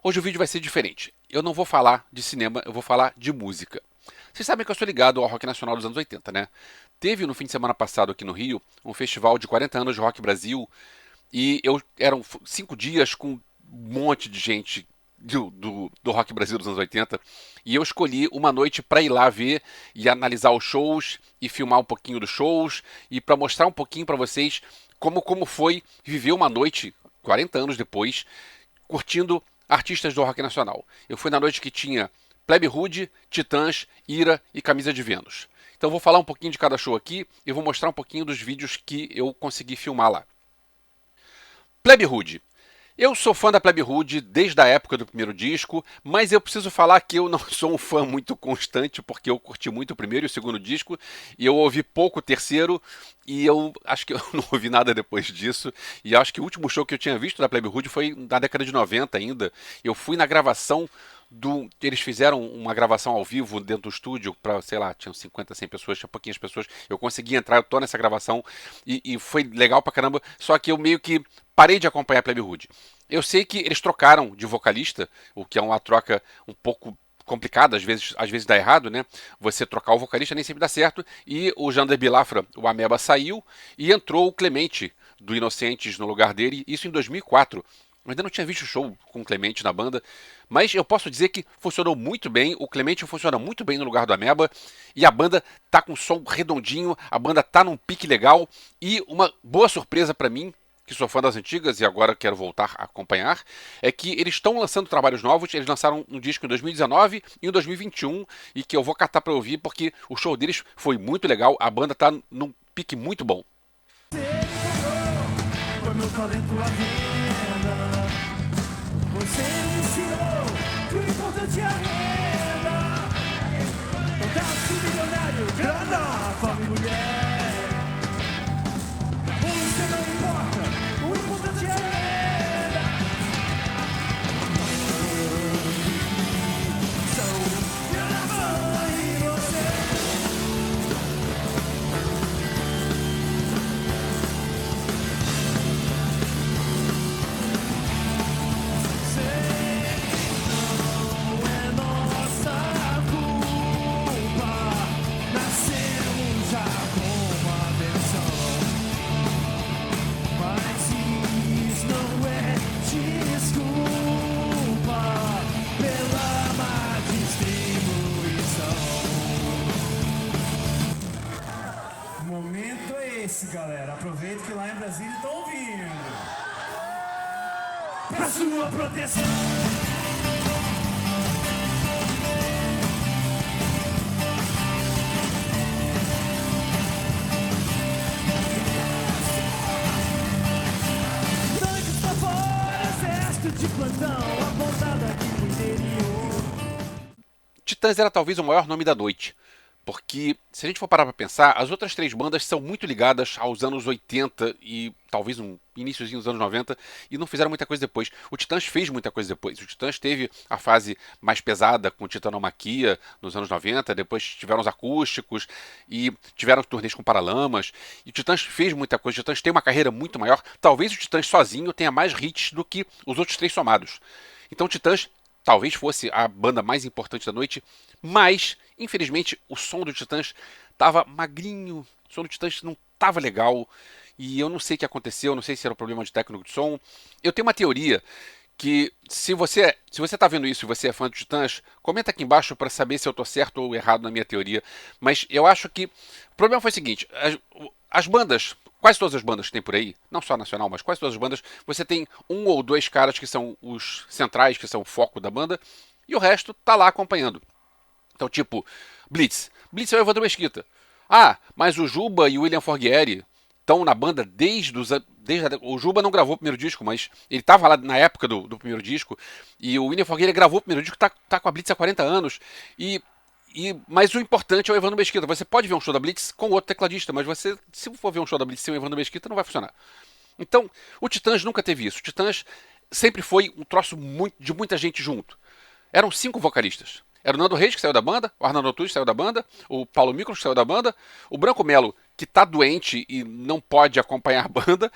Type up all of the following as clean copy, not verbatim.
Hoje o vídeo vai ser diferente. Eu não vou falar de cinema, eu vou falar de música. Vocês sabem que eu sou ligado ao rock nacional dos anos 80, né? Teve no fim de semana passado aqui no Rio um festival de 40 anos de Rock Brasil e eram 5 dias com um monte de gente do Rock Brasil dos anos 80 e eu escolhi uma noite para ir lá ver e analisar os shows e filmar um pouquinho dos shows e para mostrar um pouquinho para vocês como foi viver uma noite 40 anos depois curtindo artistas do rock nacional. Eu fui na noite que tinha Plebe Rude, Titãs, Ira e Camisa de Vênus. Então eu vou falar um pouquinho de cada show aqui e vou mostrar um pouquinho dos vídeos que eu consegui filmar lá. Plebe Rude. Eu sou fã da Plebe Rude desde a época do primeiro disco, mas eu preciso falar que eu não sou um fã muito constante, porque eu curti muito o primeiro e o segundo disco, e eu ouvi pouco o terceiro, e eu acho que eu não ouvi nada depois disso, e acho que o último show que eu tinha visto da Plebe Rude foi na década de 90 ainda. Eu fui na gravação eles fizeram uma gravação ao vivo dentro do estúdio para, sei lá, tinham 50, 100 pessoas, tinha pouquinhas pessoas. Eu consegui entrar, eu tô nessa gravação e foi legal pra caramba. Só que eu meio que parei de acompanhar a Plebe Rude. Eu sei que eles trocaram de vocalista, o que é uma troca um pouco complicada, às vezes dá errado, né? Você trocar o vocalista nem sempre dá certo. E o Jander Bilafra, o Ameba, saiu e entrou o Clemente do Inocentes no lugar dele, isso em 2004. Eu ainda não tinha visto show com o Clemente na banda, mas eu posso dizer que funcionou muito bem. O Clemente funciona muito bem no lugar do Ameba e a banda tá com som redondinho, a banda tá num pique legal e uma boa surpresa para mim, que sou fã das antigas e agora quero voltar a acompanhar, é que eles estão lançando trabalhos novos. Eles lançaram um disco em 2019 e em 2021 e que eu vou catar para ouvir porque o show deles foi muito legal. A banda tá num pique muito bom. Você me ensinou que o importante é a renda. Contato milionário, grana, fome e mulher. Você não importa, o importante é a renda. Sou minha mãe e você. Galera, aproveita que lá em Brasília estão ouvindo. Pra sua proteção. Tanques pra fora, exército de plantão, apontado aqui no interior. Titãs era talvez o maior nome da noite. Porque, se a gente for parar pra pensar, as outras três bandas são muito ligadas aos anos 80 e talvez um iníciozinho dos anos 90 e não fizeram muita coisa depois. O Titãs fez muita coisa depois. O Titãs teve a fase mais pesada com Titanomaquia nos anos 90, depois tiveram os acústicos e tiveram turnês com Paralamas. E o Titãs fez muita coisa. O Titãs tem uma carreira muito maior. Talvez o Titãs sozinho tenha mais hits do que os outros três somados. Então o Titãs talvez fosse a banda mais importante da noite, mas, infelizmente, o som do Titãs estava magrinho, o som do Titãs não estava legal, e eu não sei o que aconteceu, não sei se era um problema de técnico de som. Eu tenho uma teoria que, se você está vendo isso e você é fã do Titãs, comenta aqui embaixo para saber se eu estou certo ou errado na minha teoria, mas eu acho que o problema foi o seguinte, as bandas, quase todas as bandas que tem por aí, não só a nacional, mas quase todas as bandas, você tem um ou dois caras que são os centrais, que são o foco da banda, e o resto tá lá acompanhando. Então, tipo, Blitz. Blitz é o Evandro Mesquita. Ah, mas o Juba e o William Forghieri estão na banda o Juba não gravou o primeiro disco, mas ele estava lá na época do primeiro disco, e o William Forghieri gravou o primeiro disco, tá com a Blitz há 40 anos, mas o importante é o Evandro Mesquita. Você pode ver um show da Blitz com outro tecladista, mas se for ver um show da Blitz sem o Evandro Mesquita, não vai funcionar. Então, o Titãs nunca teve isso. O Titãs sempre foi um troço de muita gente junto. Eram 5 vocalistas. Era o Nando Reis, que saiu da banda, o Arnaldo Antunes, que saiu da banda, o Paulo Miklos, que saiu da banda, o Branco Melo, que tá doente e não pode acompanhar a banda,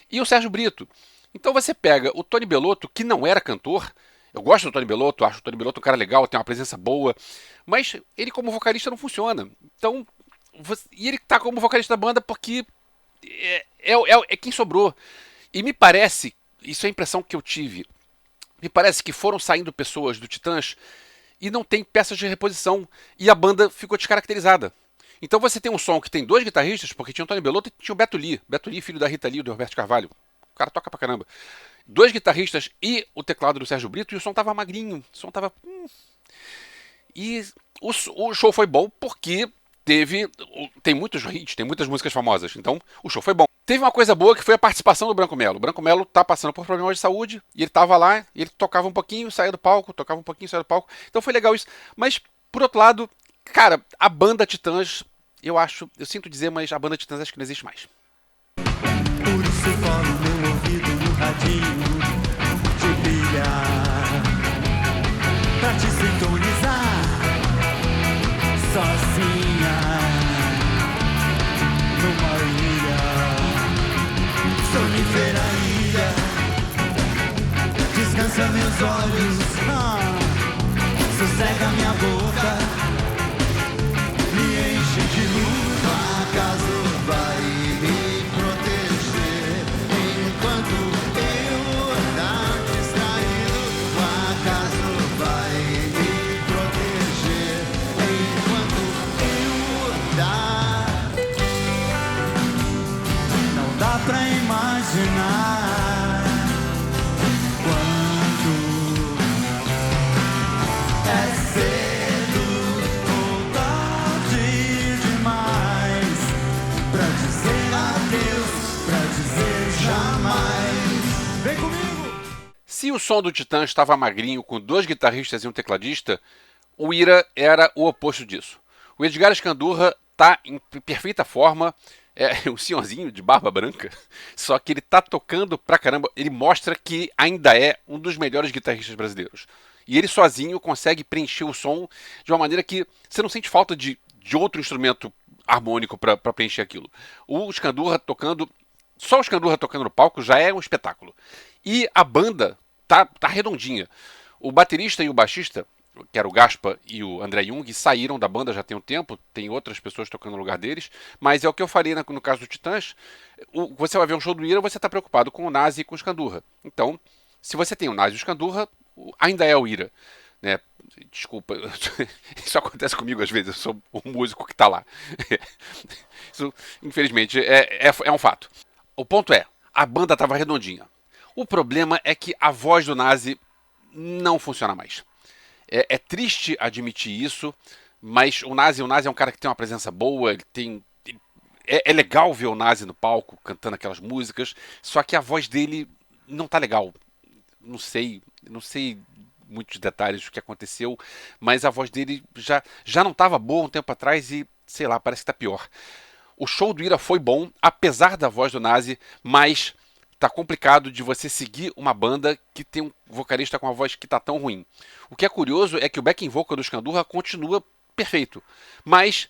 e o Sérgio Brito. Então você pega o Tony Bellotto, que não era cantor, Eu gosto do Tony Bellotto, acho o Tony Bellotto um cara legal, tem uma presença boa, mas ele como vocalista não funciona. Então, e ele tá como vocalista da banda porque é quem sobrou. E me parece, isso é a impressão que eu tive, me parece que foram saindo pessoas do Titãs e não tem peças de reposição. E a banda ficou descaracterizada. Então você tem um som que tem dois guitarristas, porque tinha o Tony Bellotto e tinha o Beto Lee. Beto Lee, filho da Rita Lee e do Roberto Carvalho. O cara toca pra caramba. Dois guitarristas e o teclado do Sérgio Brito, e o som tava magrinho. O som tava. E o show foi bom porque tem muitos hits, tem muitas músicas famosas. Então o show foi bom. Teve uma coisa boa que foi a participação do Branco Melo. O Branco Melo tá passando por problemas de saúde e ele tava lá, e ele tocava um pouquinho, saía do palco, tocava um pouquinho, saía do palco. Então foi legal isso. Mas, por outro lado, cara, a banda Titãs, eu sinto dizer, mas a banda Titãs acho que não existe mais. Por isso eu colo meu ouvido no radinho de pilha pra te sintonizar sozinha numa ilha, sonífera ilha. Descansa meus olhos, sossega minha boca, me enche de luz. Acaso vai me proteger enquanto eu andar distraído? O acaso vai me proteger enquanto eu andar. Não dá pra imaginar quanto é cedo ou tarde demais pra dizer adeus, pra dizer jamais. Vem comigo! Se o som do Titãs estava magrinho com dois guitarristas e um tecladista, o Ira era o oposto disso. O Edgar Escandurra tá em perfeita forma, é um senhorzinho de barba branca, só que ele tá tocando pra caramba, ele mostra que ainda é um dos melhores guitarristas brasileiros. E ele sozinho consegue preencher o som de uma maneira que você não sente falta de outro instrumento harmônico pra preencher aquilo. O Escandurra tocando, só o Escandurra tocando no palco já é um espetáculo. E a banda tá redondinha. O baterista e o baixista, que era o Gaspa e o André Jung, saíram da banda já tem um tempo, tem outras pessoas tocando no lugar deles, mas é o que eu falei no caso do Titãs, você vai ver um show do Ira, você está preocupado com o Nazi e com o Escandurra. Então, se você tem o Nazi e o Escandurra, ainda é o Ira. Né? Desculpa, isso acontece comigo às vezes, eu sou o músico que está lá. Isso, infelizmente, é um fato. O ponto é, a banda estava redondinha. O problema é que a voz do Nazi não funciona mais. É triste admitir isso, mas o Nazi é um cara que tem uma presença boa, ele tem. É legal ver o Nazi no palco cantando aquelas músicas, só que a voz dele não tá legal. Não sei muitos detalhes do que aconteceu, mas a voz dele já não estava boa um tempo atrás e, sei lá, parece que tá pior. O show do Ira foi bom, apesar da voz do Nazi, mas tá complicado de você seguir uma banda que tem um vocalista com uma voz que tá tão ruim. O que é curioso é que o backing vocal do Escandurra continua perfeito, mas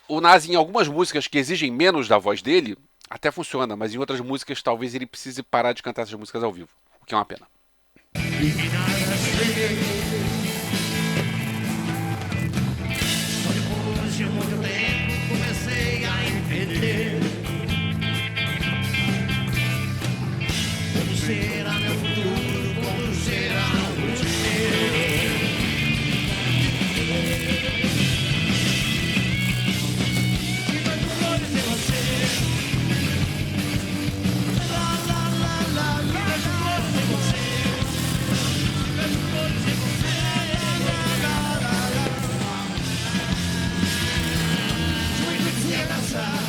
o Nazi em algumas músicas que exigem menos da voz dele até funciona, mas em outras músicas talvez ele precise parar de cantar essas músicas ao vivo, o que é uma pena. Depois de muito tempo comecei a entender como será meu futuro, como será o dinheiro. E vai por longe sem você. Lá, lá, lá, lá, lá. E vai por longe sem você. Vai por longe sem você. Lá, lá, lá, lá. Muito se abraçar,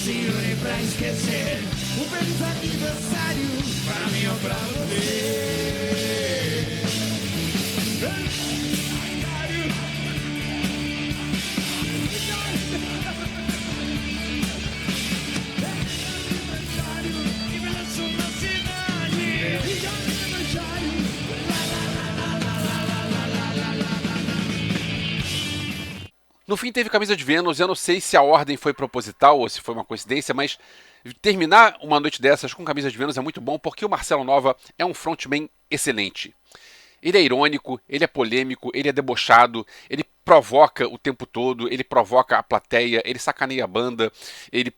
se unir pra esquecer. Um feliz aniversário pra mim ou pra você. No fim teve Camisa de Vênus, eu não sei se a ordem foi proposital ou se foi uma coincidência, mas terminar uma noite dessas com Camisa de Vênus é muito bom porque o Marcelo Nova é um frontman excelente. Ele é irônico, ele é polêmico, ele é debochado, ele provoca o tempo todo, ele provoca a plateia, ele sacaneia a banda, ele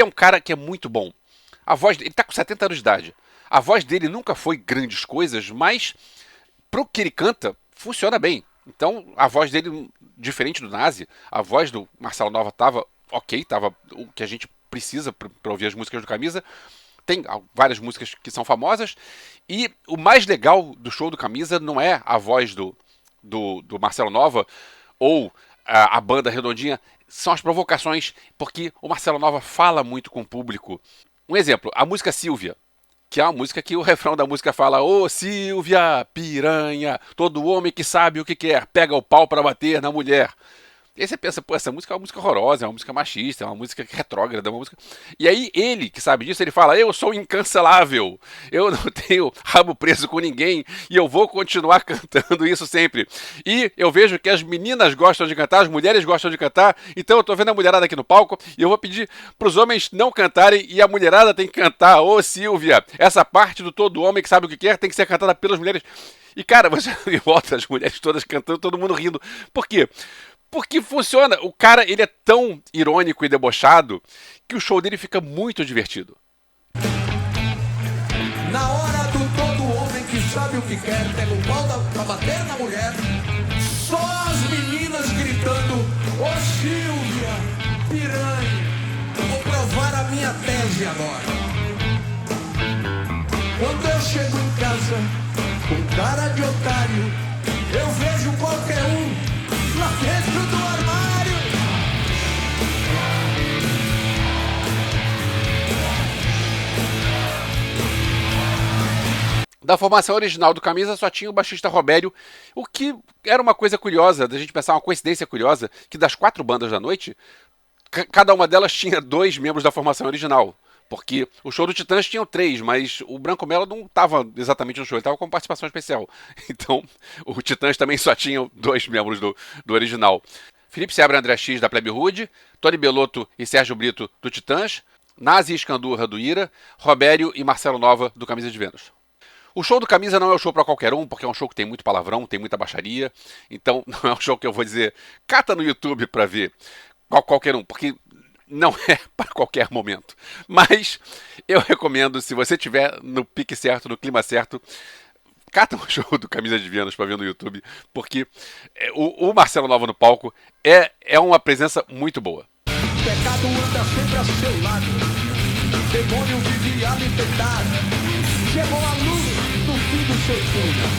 é um cara que é muito bom. A voz ele tá com 70 anos de idade. A voz dele nunca foi grandes coisas, mas pro que ele canta, funciona bem. Então, a voz dele, diferente do Nazi, a voz do Marcelo Nova tava ok, tava o que a gente precisa para ouvir as músicas do Camisa. Tem várias músicas que são famosas. E o mais legal do show do Camisa não é a voz do Marcelo Nova ou a banda redondinha, são as provocações, porque o Marcelo Nova fala muito com o público. Um exemplo, a música Silvia, que é uma música que o refrão da música fala: ô Silvia, piranha, todo homem que sabe o que quer, pega o pau para bater na mulher. E aí você pensa, pô, essa música é uma música horrorosa, é uma música machista, é uma música retrógrada, é uma música... E aí ele, que sabe disso, ele fala: eu sou incancelável, eu não tenho rabo preso com ninguém e eu vou continuar cantando isso sempre. E eu vejo que as meninas gostam de cantar, as mulheres gostam de cantar, então eu tô vendo a mulherada aqui no palco e eu vou pedir pros homens não cantarem e a mulherada tem que cantar. Ô Silvia, essa parte do todo homem que sabe o que quer tem que ser cantada pelas mulheres. E cara, você volta as mulheres todas cantando, todo mundo rindo. Por quê? Porque funciona. O cara, ele é tão irônico e debochado que o show dele fica muito divertido. Na hora do todo homem que sabe o que quer, pega o pau pra bater na mulher, só as meninas gritando: ô Silvia, piranha, eu vou provar a minha tese agora. Quando eu chego em casa com cara de otário, eu vejo qualquer um lá dentro do armário. Da formação original do Camisa só tinha o baixista Robério, o que era uma coisa curiosa, da gente pensar, uma coincidência curiosa, que das 4 bandas da noite, cada uma delas tinha 2 membros da formação original. Porque o show do Titãs tinha 3, mas o Branco Melo não estava exatamente no show, ele estava com participação especial. Então, o Titãs também só tinha 2 membros do original. Felipe Seabra e André X, da Plebe Rude, Tony Belotto e Sérgio Brito, do Titãs, Nazi e Escandurra, do Ira, Robério e Marcelo Nova, do Camisa de Vênus. O show do Camisa não é um show para qualquer um, porque é um show que tem muito palavrão, tem muita baixaria. Então, não é um show que eu vou dizer, cata no YouTube para ver qualquer um, porque não é para qualquer momento. Mas eu recomendo, se você estiver no pique certo, no clima certo, cata um show do Camisa de Vênus para ver no YouTube, porque o Marcelo Nova no palco é uma presença muito boa. O pecado anda sempre ao seu lado, o demônio vive a me tentar. Chegou a luz do fim do seu túnel,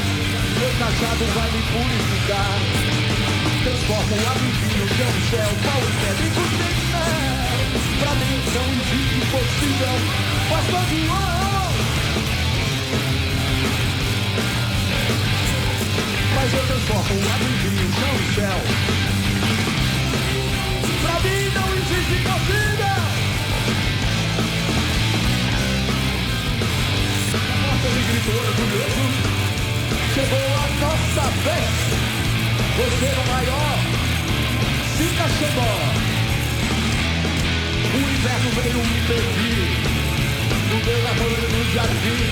meu cajado vai me purificar. Transforma o água em vinho, que é um céu, pau e pedra e gostei. Pra mim não existe impossível, mas todo mas eu transformo o água em vinho, chão e céu. Pra mim não existe impossível. Nossa, ele gritou orgulhoso. Chegou a nossa vez. Você é o maior. Fica chegou. O inverno veio me pedir no meu amor no jardim.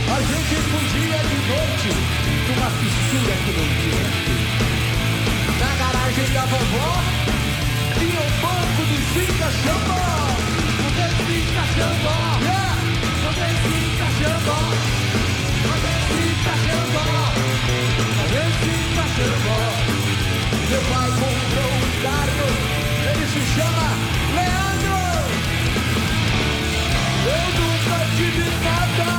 A gente fugia de noite numa fissura que não tinha fim. Na garagem da vovó tinha um banco de fica-xambó. Não tem fica-xambó, não tem fica-xambó, não tem fica-xambó, não tem fica-xambó. Meu pai comprou um carro, ele se chama Leandro. Eu nunca tive nada,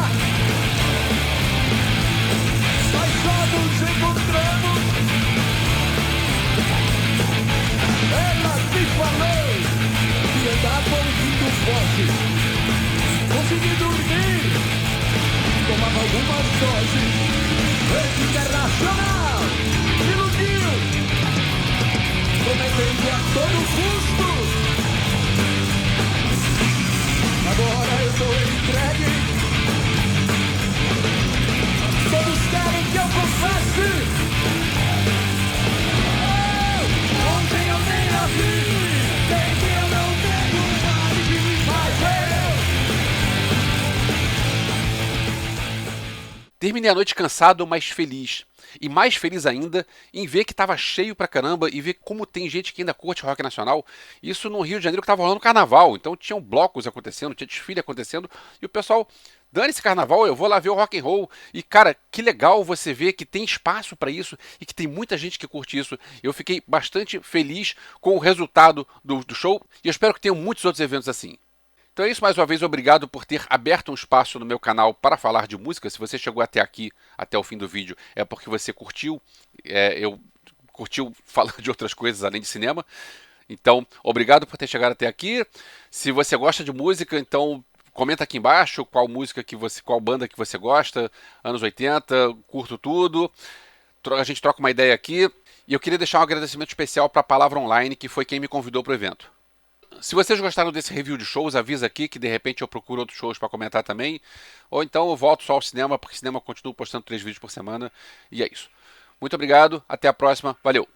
mas só nos encontramos. Ela me falou que andava ouvindo vozes. Consegui dormir, tomava algumas doses. Rede internacional me iludiu, prometendo a todo custo. Agora eu tô entregue. Todos querem que eu confesse. Ontem eu nem a vi. Sei que eu não tenho vontade de me fazer. terminei a noite cansado, mas feliz. E mais feliz ainda em ver que estava cheio pra caramba e ver como tem gente que ainda curte rock nacional. Isso no Rio de Janeiro que estava rolando carnaval. Então tinham blocos acontecendo, tinha desfile acontecendo. E o pessoal, dane-se carnaval, eu vou lá ver o rock and roll. E cara, que legal você ver que tem espaço para isso e que tem muita gente que curte isso. Eu fiquei bastante feliz com o resultado do show e eu espero que tenham muitos outros eventos assim. Então é isso, mais uma vez, obrigado por ter aberto um espaço no meu canal para falar de música. Se você chegou até aqui, até o fim do vídeo, é porque você curtiu, curtiu falar de outras coisas além de cinema. Então, obrigado por ter chegado até aqui. Se você gosta de música, então comenta aqui embaixo qual banda que você gosta, anos 80, curto tudo. A gente troca uma ideia aqui. E eu queria deixar um agradecimento especial para a Palavra Online, que foi quem me convidou para o evento. Se vocês gostaram desse review de shows, avisa aqui que de repente eu procuro outros shows para comentar também. Ou então eu volto só ao cinema, porque cinema eu continuo postando 3 vídeos por semana. E é isso. Muito obrigado, até a próxima, valeu!